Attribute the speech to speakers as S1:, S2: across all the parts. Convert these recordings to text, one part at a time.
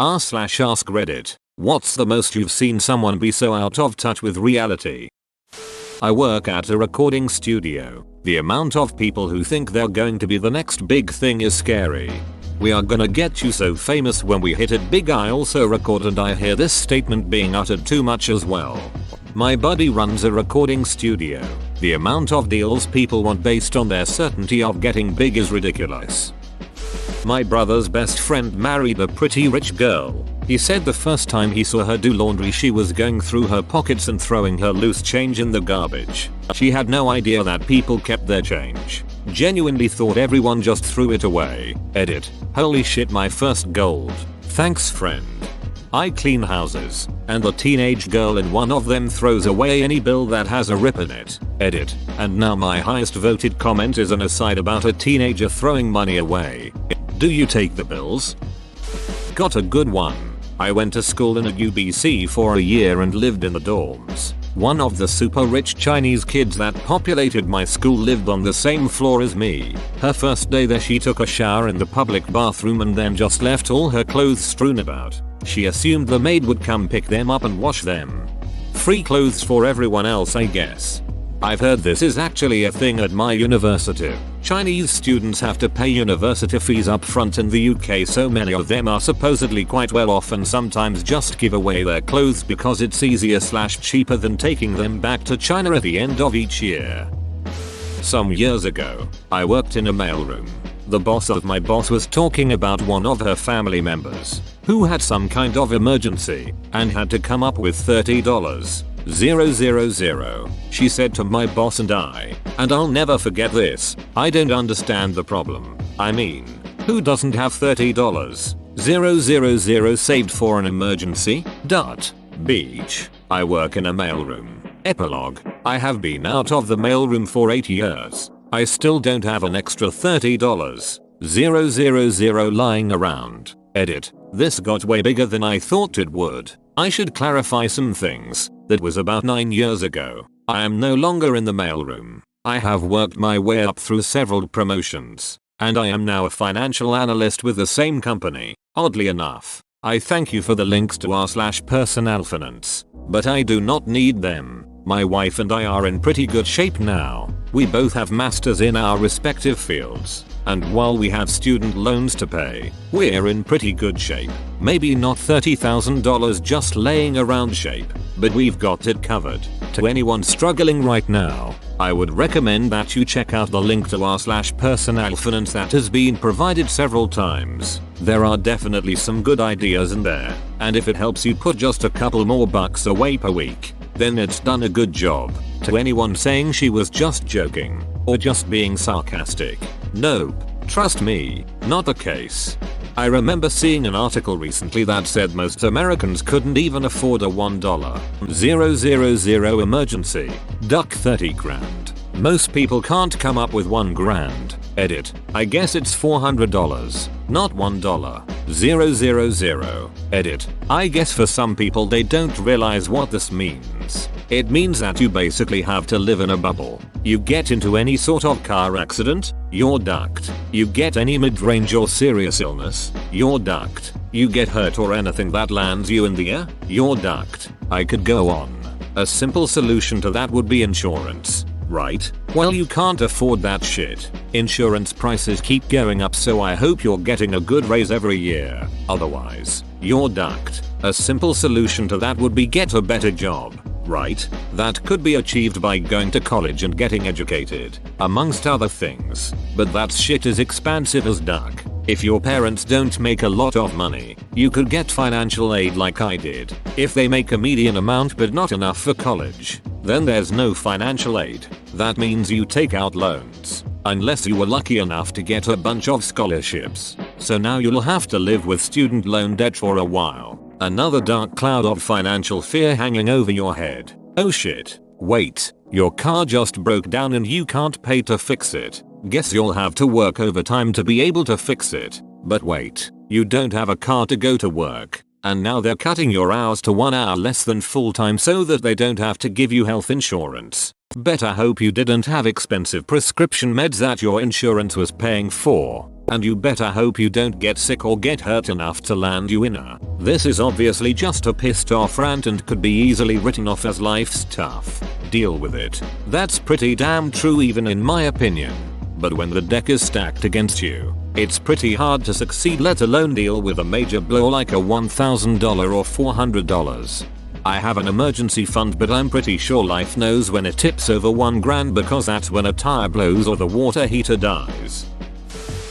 S1: r/ask Reddit. What's the most you've seen someone be so out of touch with reality? I work at a recording studio. The amount of people who think they're going to be the next big thing is scary. We are gonna get you so famous when we hit it big. I also record and I hear this statement being uttered too much as well. My buddy runs a recording studio. The amount of deals people want based on their certainty of getting big is ridiculous. My brother's best friend married a pretty rich girl. He said the first time he saw her do laundry she was going through her pockets and throwing her loose change in the garbage. She had no idea that people kept their change. Genuinely thought everyone just threw it away. Edit. Holy shit, my first gold. Thanks friend. I clean houses, and the teenage girl in one of them throws away any bill that has a rip in it. Edit. And now my highest voted comment is an aside about a teenager throwing money away. Do you take the bills? Got a good one. I went to school in a UBC for a year and lived in the dorms. One of the super rich Chinese kids that populated my school lived on the same floor as me. Her first day there she took a shower in the public bathroom and then just left all her clothes strewn about. She assumed the maid would come pick them up and wash them. Free clothes for everyone else, I guess. I've heard this is actually a thing at my university. Chinese students have to pay university fees up front in the UK, so many of them are supposedly quite well off and sometimes just give away their clothes because it's easier/cheaper than taking them back to China at the end of each year. Some years ago, I worked in a mailroom. The boss of my boss was talking about one of her family members who had some kind of emergency and had to come up with $30. 000. She said to my boss and I'll never forget this, I don't understand the problem. I mean, who doesn't have $30? 000 saved for an emergency? Beach. I work in a mailroom. Epilogue. I have been out of the mailroom for 8 years. I still don't have an extra $30. 000 lying around. Edit. This got way bigger than I thought it would. I should clarify some things. That was about 9 years ago. I am no longer in the mailroom. I have worked my way up through several promotions, and I am now a financial analyst with the same company. Oddly enough, I thank you for the links to r/person Affluent, but I do not need them. My wife and I are in pretty good shape now. We both have masters in our respective fields, and while we have student loans to pay, we're in pretty good shape. Maybe not $30,000 just laying around shape, but we've got it covered. To anyone struggling right now, I would recommend that you check out the link to r/person Affluent that has been provided several times. There are definitely some good ideas in there, and if it helps you put just a couple more bucks away per week, then it's done a good job. To anyone saying she was just joking, or just being sarcastic, nope, trust me, not the case. I remember seeing an article recently that said most Americans couldn't even afford a $1,000 emergency. Duck 30 grand. Most people can't come up with $1 grand. Edit. I guess it's $400, not $1. 000. Edit. I guess for some people they don't realize what this means. It means that you basically have to live in a bubble. You get into any sort of car accident, you're ducked. You get any mid-range or serious illness, you're ducked. You get hurt or anything that lands you in the air, you're ducked. I could go on. A simple solution to that would be insurance. Right? Well, you can't afford that shit. Insurance prices keep going up, so I hope you're getting a good raise every year. Otherwise, you're ducked. A simple solution to that would be get a better job. Right? That could be achieved by going to college and getting educated, amongst other things. But that shit is expensive as duck. If your parents don't make a lot of money, you could get financial aid like I did. If they make a median amount but not enough for college, then there's no financial aid. That means you take out loans. Unless you were lucky enough to get a bunch of scholarships. So now you'll have to live with student loan debt for a while. Another dark cloud of financial fear hanging over your head. Oh shit. Wait, your car just broke down and you can't pay to fix it. Guess you'll have to work overtime to be able to fix it. But wait, you don't have a car to go to work. And now they're cutting your hours to 1 hour less than full time so that they don't have to give you health insurance. Better hope you didn't have expensive prescription meds that your insurance was paying for. And you better hope you don't get sick or get hurt enough to land you in a. This is obviously just a pissed off rant and could be easily written off as life's tough. Deal with it. That's pretty damn true even in my opinion. But when the deck is stacked against you, it's pretty hard to succeed, let alone deal with a major blow like a $1,000 or $400. I have an emergency fund, but I'm pretty sure life knows when it tips over $1,000 because that's when a tire blows or the water heater dies.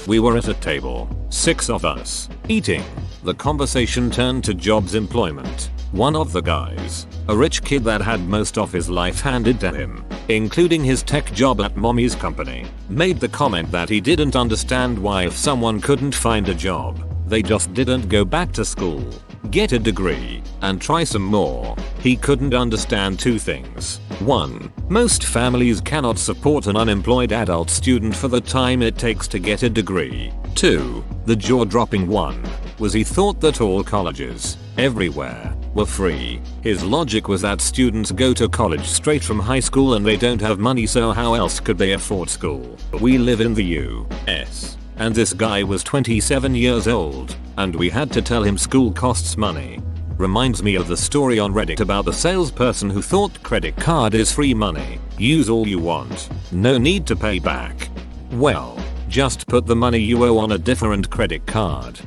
S1: We were at a table, 6 of us, eating. The conversation turned to jobs employment. One of the guys, a rich kid that had most of his life handed to him, including his tech job at mommy's company, made the comment that he didn't understand why if someone couldn't find a job, they just didn't go back to school, get a degree, and try some more. He couldn't understand 2 things. 1. Most families cannot support an unemployed adult student for the time it takes to get a degree. 2. The jaw-dropping one was he thought that all colleges, everywhere, were free. His logic was that students go to college straight from high school and they don't have money, so how else could they afford school? We live in the US. And this guy was 27 years old, and we had to tell him school costs money. Reminds me of the story on Reddit about the salesperson who thought credit card is free money. Use all you want. No need to pay back. Well, just put the money you owe on a different credit card.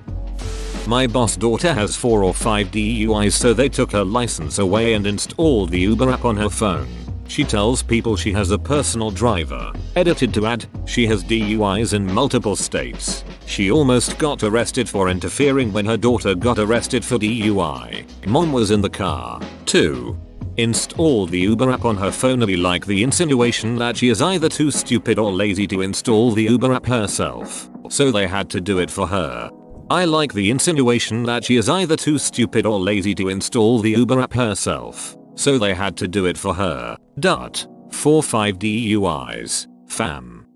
S1: My boss' daughter has 4 or 5 DUIs, so they took her license away and installed the Uber app on her phone. She tells people she has a personal driver. Edited to add, she has DUIs in multiple states. She almost got arrested for interfering when her daughter got arrested for DUI. Mom was in the car, too. Installed the Uber app on her phone. I like the insinuation that she is either too stupid or lazy to install the Uber app herself, so they had to do it for her. I like the insinuation that she is either too stupid or lazy to install the Uber app herself, so they had to do it for her. 4-5 DUIs. Fam.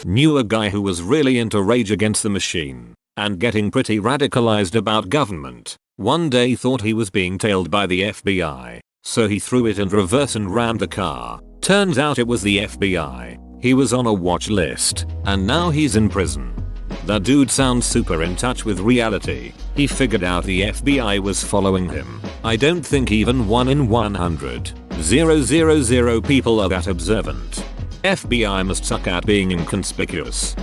S1: Knew a guy who was really into Rage Against the Machine and getting pretty radicalized about government. One day thought he was being tailed by the FBI, so he threw it in reverse and rammed the car. Turns out it was the FBI. He was on a watch list, and now he's in prison. That dude sounds super in touch with reality. He figured out the FBI was following him. I don't think even 1 in 100,000 people are that observant. FBI must suck at being inconspicuous.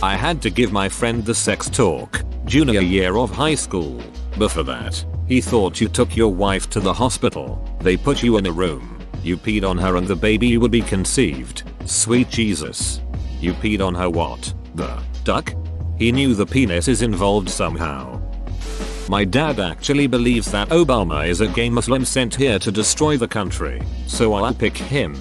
S1: I had to give my friend the sex talk, junior year of high school. Before that, he thought you took your wife to the hospital. They put you in a room. You peed on her and the baby would be conceived. Sweet Jesus. You peed on her what? The duck? He knew the penis is involved somehow. My dad actually believes that Obama is a gay Muslim sent here to destroy the country, so I'll pick him.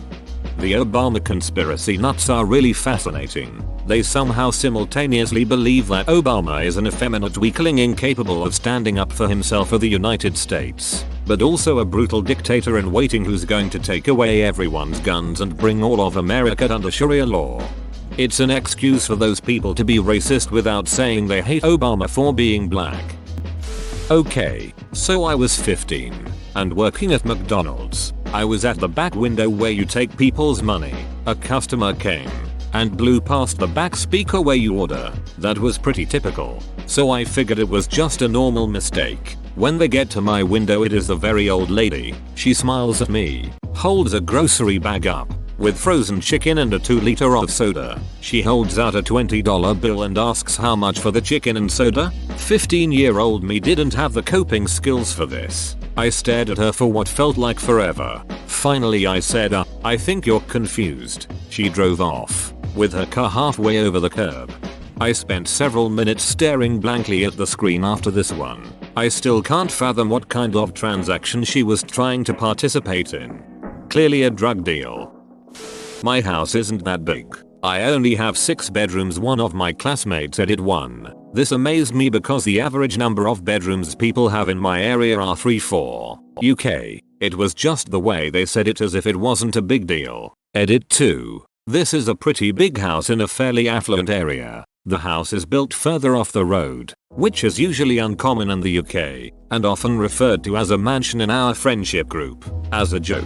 S1: The Obama conspiracy nuts are really fascinating. They somehow simultaneously believe that Obama is an effeminate weakling incapable of standing up for himself or the United States, but also a brutal dictator in waiting who's going to take away everyone's guns and bring all of America under Sharia law. It's an excuse for those people to be racist without saying they hate Obama for being black. Okay, so I was 15 and working at McDonald's. I was at the back window where you take people's money. A customer came and blew past the back speaker where you order. That was pretty typical, so I figured it was just a normal mistake. When they get to my window, it is a very old lady. She smiles at me, holds a grocery bag up with frozen chicken and a 2-liter of soda. She holds out a $20 bill and asks how much for the chicken and soda. 15-year-old me didn't have the coping skills for this. I stared at her for what felt like forever. Finally I said, I think you're confused. She drove off with her car halfway over the curb. I spent several minutes staring blankly at the screen after this one. I still can't fathom what kind of transaction she was trying to participate in. Clearly a drug deal. My house isn't that big. I only have 6 bedrooms. One of my classmates added 1. This amazed me because the average number of bedrooms people have in my area are 3-4. UK. It was just the way they said it, as if it wasn't a big deal. Edit 2. This is a pretty big house in a fairly affluent area. The house is built further off the road, which is usually uncommon in the UK, and often referred to as a mansion in our friendship group, as a joke.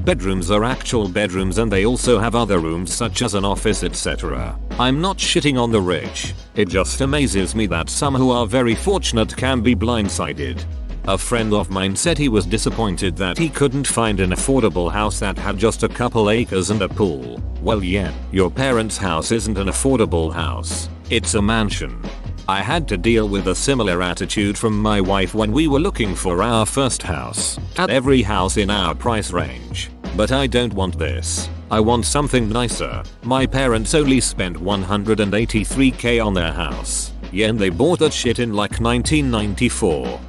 S1: Bedrooms are actual bedrooms and they also have other rooms such as an office, etc. I'm not shitting on the rich. It just amazes me that some who are very fortunate can be blindsided. A friend of mine said he was disappointed that he couldn't find an affordable house that had just a couple acres and a pool. Well, yeah, your parents' house isn't an affordable house. It's a mansion. I had to deal with a similar attitude from my wife when we were looking for our first house. At every house in our price range. But I don't want this. I want something nicer. My parents only spent $183k on their house. Yeah, and they bought that shit in like 1994.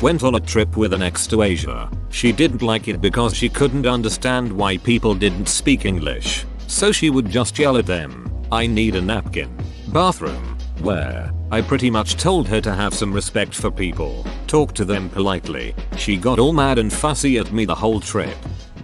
S1: Went on a trip with an ex to Asia. She didn't like it because she couldn't understand why people didn't speak English. So she would just yell at them. I need a napkin. Bathroom. Where? I pretty much told her to have some respect for people. Talk to them politely. She got all mad and fussy at me the whole trip.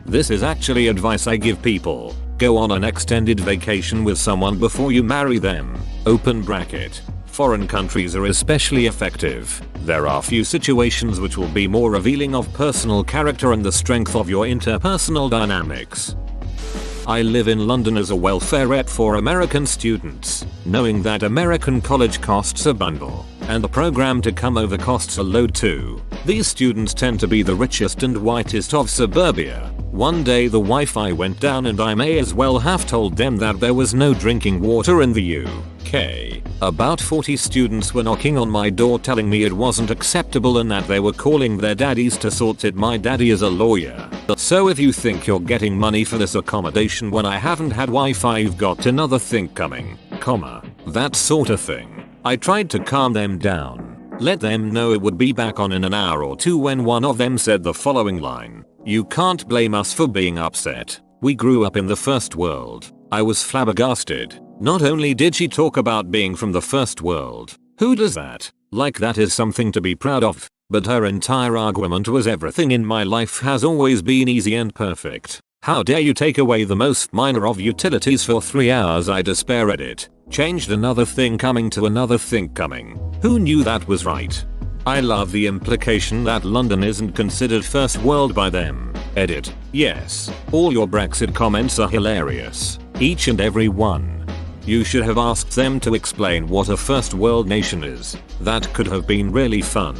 S1: This is actually advice I give people. Go on an extended vacation with someone before you marry them. Open bracket. Foreign countries are especially effective. There are few situations which will be more revealing of personal character and the strength of your interpersonal dynamics. I live in London as a welfarette for American students, knowing that American college costs a bundle, and the program to come over costs a load too. These students tend to be the richest and whitest of suburbia. One day the Wi-Fi went down and I may as well have told them that there was no drinking water in the UK. About 40 students were knocking on my door telling me it wasn't acceptable and that they were calling their daddies to sort it. My daddy is a lawyer. So if you think you're getting money for this accommodation when I haven't had Wi-Fi, you've got another thing coming, that sort of thing. I tried to calm them down. Let them know it would be back on in an hour or two when one of them said the following line. You can't blame us for being upset. We grew up in the first world. I was flabbergasted. Not only did she talk about being from the first world. Who does that? Like that is something to be proud of. But her entire argument was everything in my life has always been easy and perfect. How dare you take away the most minor of utilities for 3 hours? I despair at it. Changed another thing coming to another thing coming. Who knew that was right? I love the implication that London isn't considered first world by them. Edit. Yes. All your Brexit comments are hilarious. Each and every one. You should have asked them to explain what a first world nation is. That could have been really fun.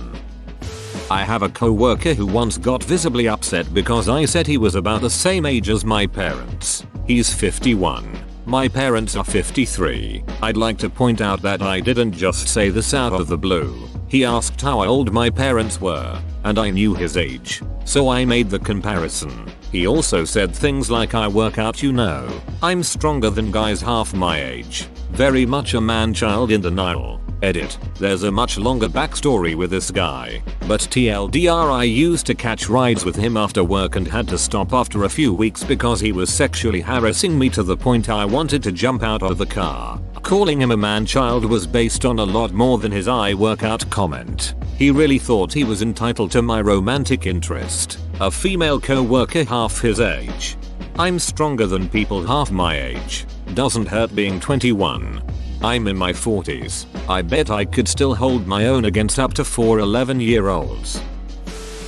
S1: I have a coworker who once got visibly upset because I said he was about the same age as my parents. He's 51. My parents are 53. I'd like to point out that I didn't just say this out of the blue. He asked how old my parents were, and I knew his age. So I made the comparison. He also said things like I work out, you know. I'm stronger than guys half my age. Very much a man-child in denial. Edit. There's a much longer backstory with this guy. But TLDR, I used to catch rides with him after work and had to stop after a few weeks because he was sexually harassing me to the point I wanted to jump out of the car. Calling him a man-child was based on a lot more than his I work out comment. He really thought he was entitled to my romantic interest. A female co-worker half his age. I'm stronger than people half my age. Doesn't hurt being 21. I'm in my 40s. I bet I could still hold my own against up to 4 11-year-olds.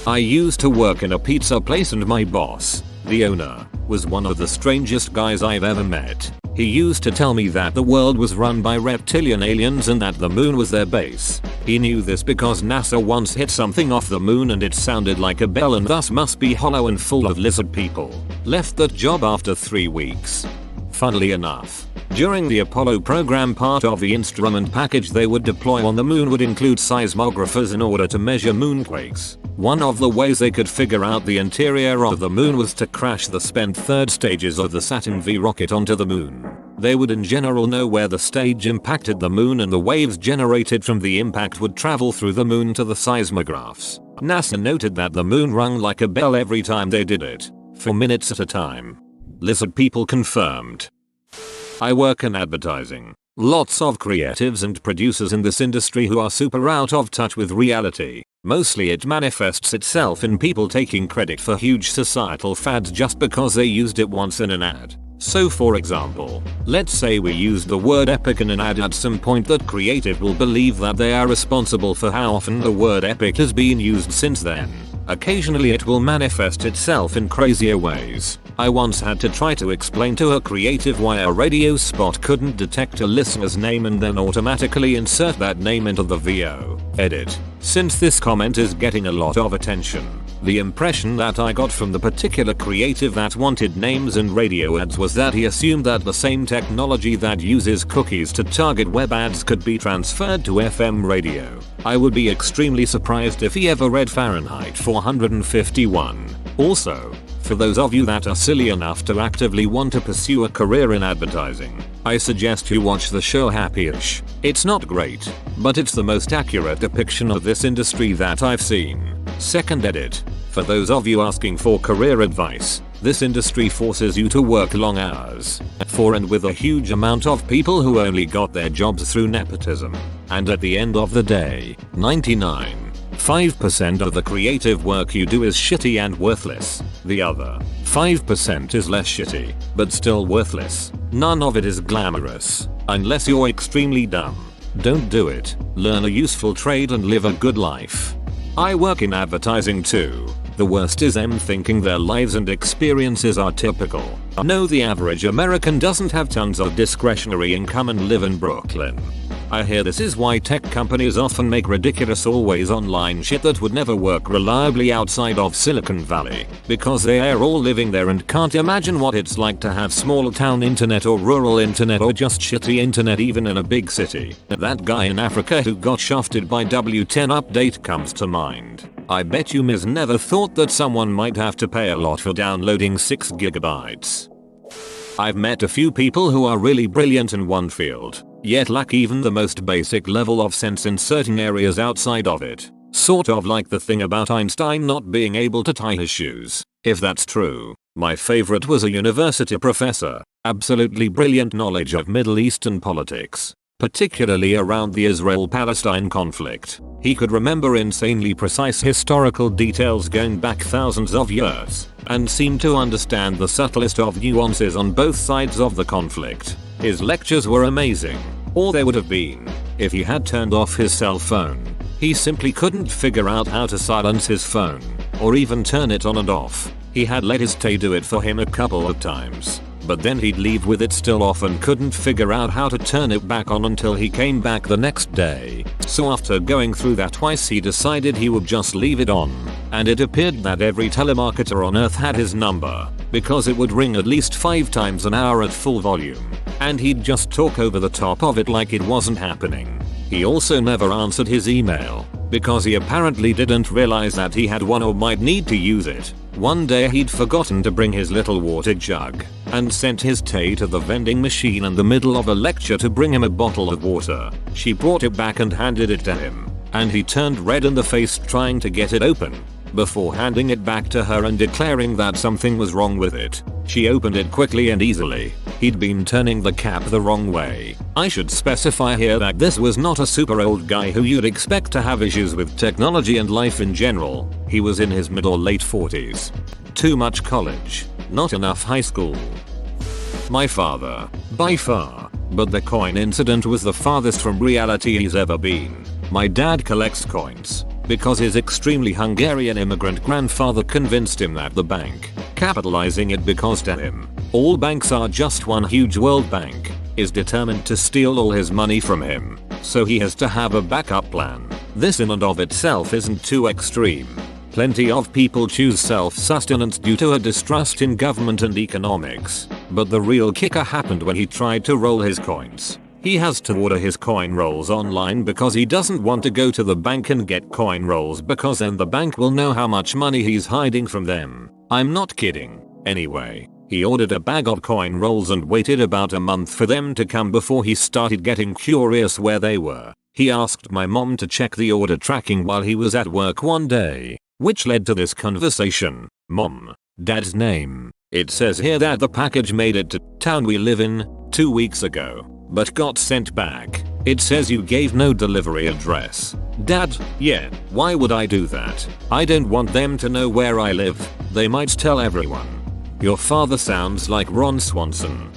S1: I used to work in a pizza place and my boss, the owner, was one of the strangest guys I've ever met. He used to tell me that the world was run by reptilian aliens and that the moon was their base. He knew this because NASA once hit something off the moon and it sounded like a bell and thus must be hollow and full of lizard people. Left that job after 3 weeks. Funnily enough, during the Apollo program, part of the instrument package they would deploy on the moon would include seismographers in order to measure moonquakes. One of the ways they could figure out the interior of the moon was to crash the spent third stages of the Saturn V rocket onto the moon. They would in general know where the stage impacted the moon and the waves generated from the impact would travel through the moon to the seismographs. NASA noted that the moon rung like a bell every time they did it, for minutes at a time. Lizard people confirmed. I work in advertising. Lots of creatives and producers in this industry who are super out of touch with reality. Mostly it manifests itself in people taking credit for huge societal fads just because they used it once in an ad. So for example, let's say we used the word epic in an ad at some point. That creative will believe that they are responsible for how often the word epic has been used since then. Occasionally it will manifest itself in crazier ways. I once had to try to explain to a creative why a radio spot couldn't detect a listener's name and then automatically insert that name into the VO. Edit. Since this comment is getting a lot of attention, the impression that I got from the particular creative that wanted names in radio ads was that he assumed that the same technology that uses cookies to target web ads could be transferred to FM radio. I would be extremely surprised if he ever read Fahrenheit 451. Also, for those of you that are silly enough to actively want to pursue a career in advertising, I suggest you watch the show Happy-ish. It's not great, but it's the most accurate depiction of this industry that I've seen. Second edit. For those of you asking for career advice, this industry forces you to work long hours for and with a huge amount of people who only got their jobs through nepotism. And at the end of the day, 99.5% of the creative work you do is shitty and worthless. The other 5% is less shitty, but still worthless. None of it is glamorous. Unless you're extremely dumb. Don't do it. Learn a useful trade and live a good life. I work in advertising too. The worst is them thinking their lives and experiences are typical. No, the average American doesn't have tons of discretionary income and live in Brooklyn. I hear this is why tech companies often make ridiculous always online shit that would never work reliably outside of Silicon Valley, because they are all living there and can't imagine what it's like to have small town internet or rural internet or just shitty internet even in a big city. That guy in Africa who got shafted by W10 update comes to mind. I bet you Miz never thought that someone might have to pay a lot for downloading 6 gigabytes. I've met a few people who are really brilliant in one field, yet lack even the most basic level of sense in certain areas outside of it. Sort of like the thing about Einstein not being able to tie his shoes. If that's true, my favorite was a university professor. Absolutely brilliant knowledge of Middle Eastern politics, particularly around the Israel-Palestine conflict. He could remember insanely precise historical details going back thousands of years, and seemed to understand the subtlest of nuances on both sides of the conflict. His lectures were amazing, or they would have been, if he had turned off his cell phone. He simply couldn't figure out how to silence his phone, or even turn it on and off. He had let his tay do it for him a couple of times, but then he'd leave with it still off and couldn't figure out how to turn it back on until he came back the next day. So after going through that twice, he decided he would just leave it on, and it appeared that every telemarketer on earth had his number, because it would ring at least 5 times an hour at full volume, and he'd just talk over the top of it like it wasn't happening. He also never answered his email, because he apparently didn't realize that he had one or might need to use it. One day he'd forgotten to bring his little water jug, and sent his tay to the vending machine in the middle of a lecture to bring him a bottle of water. She brought it back and handed it to him, and he turned red in the face trying to get it open, before handing it back to her and declaring that something was wrong with it. She opened it quickly and easily. He'd been turning the cap the wrong way. I should specify here that this was not a super old guy who you'd expect to have issues with technology and life in general. He was in his mid or late 40s. Too much college, not enough high school. My father, by far, but the coin incident was the farthest from reality he's ever been. My dad collects coins because his extremely Hungarian immigrant grandfather convinced him that the bank, capitalizing it because to him, all banks are just one huge world bank, is determined to steal all his money from him, so he has to have a backup plan. This in and of itself isn't too extreme. Plenty of people choose self-sustenance due to a distrust in government and economics, but the real kicker happened when he tried to roll his coins. He has to order his coin rolls online because he doesn't want to go to the bank and get coin rolls because then the bank will know how much money he's hiding from them. I'm not kidding. Anyway, he ordered a bag of coin rolls and waited about a month for them to come before he started getting curious where they were. He asked my mom to check the order tracking while he was at work one day, which led to this conversation. Mom, Dad's name. It says here that the package made it to town we live in 2 weeks ago. but got sent back. It says you gave no delivery address. Dad, yeah, why would I do that? I don't want them to know where I live. They might tell everyone. Your father sounds like Ron Swanson.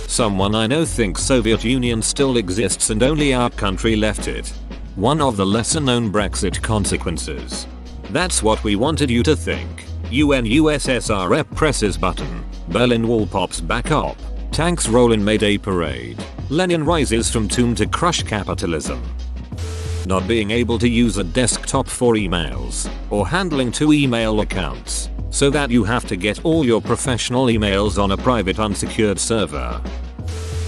S1: Someone I know thinks Soviet Union still exists and only our country left it. One of the lesser known Brexit consequences. That's what we wanted you to think. UNUSSR presses button. Berlin Wall pops back up. Tanks roll in May Day parade. Lenin rises from tomb to crush capitalism. Not being able to use a desktop for emails, or handling 2 email accounts, so that you have to get all your professional emails on a private unsecured server.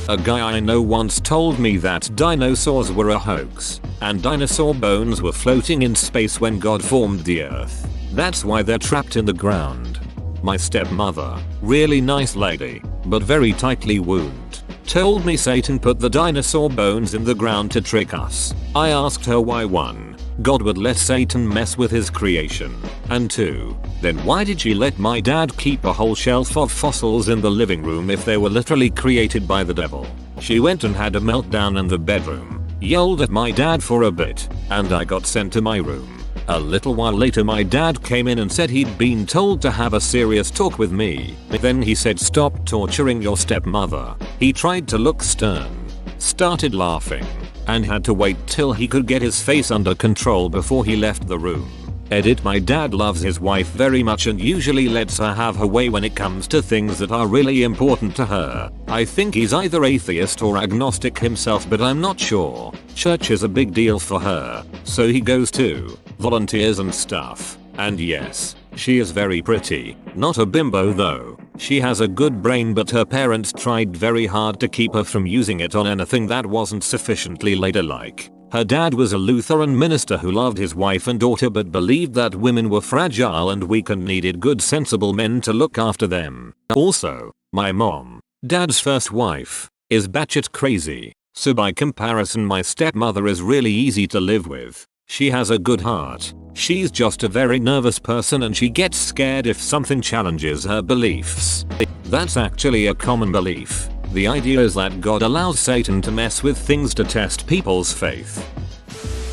S1: A guy I know once told me that dinosaurs were a hoax, and dinosaur bones were floating in space when God formed the earth. That's why they're trapped in the ground. My stepmother, really nice lady, but very tightly wound, told me Satan put the dinosaur bones in the ground to trick us. I asked her why. 1. God would let Satan mess with his creation, and 2. Then why did she let my dad keep a whole shelf of fossils in the living room if they were literally created by the devil? She went and had a meltdown in the bedroom, yelled at my dad for a bit, and I got sent to my room. A little while later my dad came in and said he'd been told to have a serious talk with me. Then he said, stop torturing your stepmother. He tried to look stern, started laughing, and had to wait till he could get his face under control before he left the room. Edit: my dad loves his wife very much and usually lets her have her way when it comes to things that are really important to her. I think he's either atheist or agnostic himself, but I'm not sure. Church is a big deal for her, so he goes to, volunteers and stuff. And yes, she is very pretty. Not a bimbo though. She has a good brain, but her parents tried very hard to keep her from using it on anything that wasn't sufficiently ladylike. Her dad was a Lutheran minister who loved his wife and daughter but believed that women were fragile and weak and needed good sensible men to look after them. Also, my mom, dad's first wife, is batshit crazy, so by comparison my stepmother is really easy to live with. She has a good heart. She's just a very nervous person and she gets scared if something challenges her beliefs. That's actually a common belief. The idea is that God allows Satan to mess with things to test people's faith.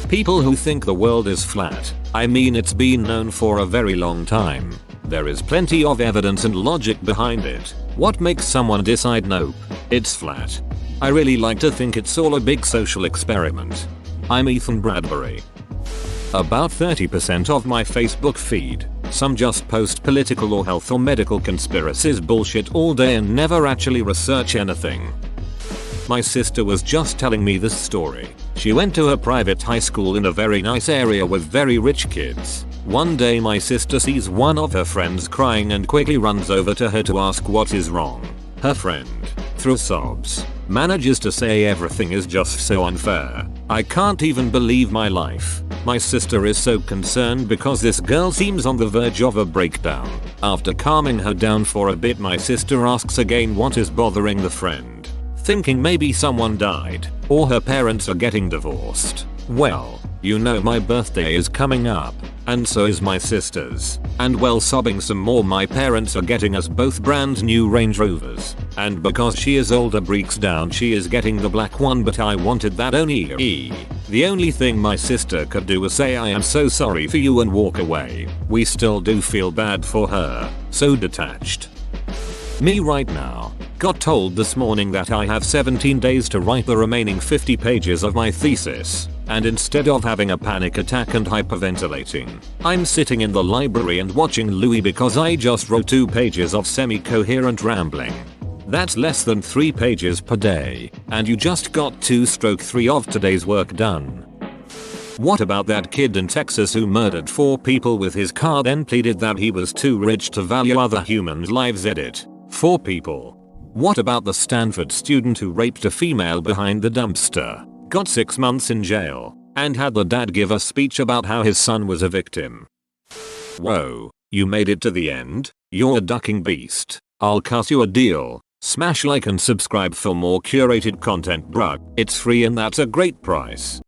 S1: People who think the world is flat, I mean, it's been known for a very long time. There is plenty of evidence and logic behind it. What makes someone decide nope, it's flat? I really like to think it's all a big social experiment. I'm Ethan Bradbury. About 30% of my Facebook feed, some just post political or health or medical conspiracies bullshit all day and never actually research anything. My sister was just telling me this story. She went to a private high school in a very nice area with very rich kids. One day my sister sees one of her friends crying and quickly runs over to her to ask what is wrong. Her friend, through sobs, manages to say everything is just so unfair. I can't even believe my life. My sister is so concerned because this girl seems on the verge of a breakdown. After calming her down for a bit, my sister asks again what is bothering the friend, thinking maybe someone died or her parents are getting divorced. Well, you know my birthday is coming up, and so is my sister's. And well, sobbing some more, my parents are getting us both brand new Range Rovers. And because she is older breaks down, she is getting the black one, but I wanted that only. The only thing my sister could do was say I am so sorry for you and walk away. We still do feel bad for her. So detached. Me right now. Got told this morning that I have 17 days to write the remaining 50 pages of my thesis. And instead of having a panic attack and hyperventilating, I'm sitting in the library and watching Louis because I just wrote 2 pages of semi-coherent rambling. That's less than 3 pages per day, and you just got 2/3 of today's work done. What about that kid in Texas who murdered 4 people with his car, then pleaded that he was too rich to value other humans' lives? Edit: 4 people. What about the Stanford student who raped a female behind the dumpster, got 6 months in jail, and had the dad give a speech about how his son was a victim? Whoa, you made it to the end? You're a ducking beast. I'll cut you a deal. Smash like and subscribe for more curated content, bruh. It's free and that's a great price.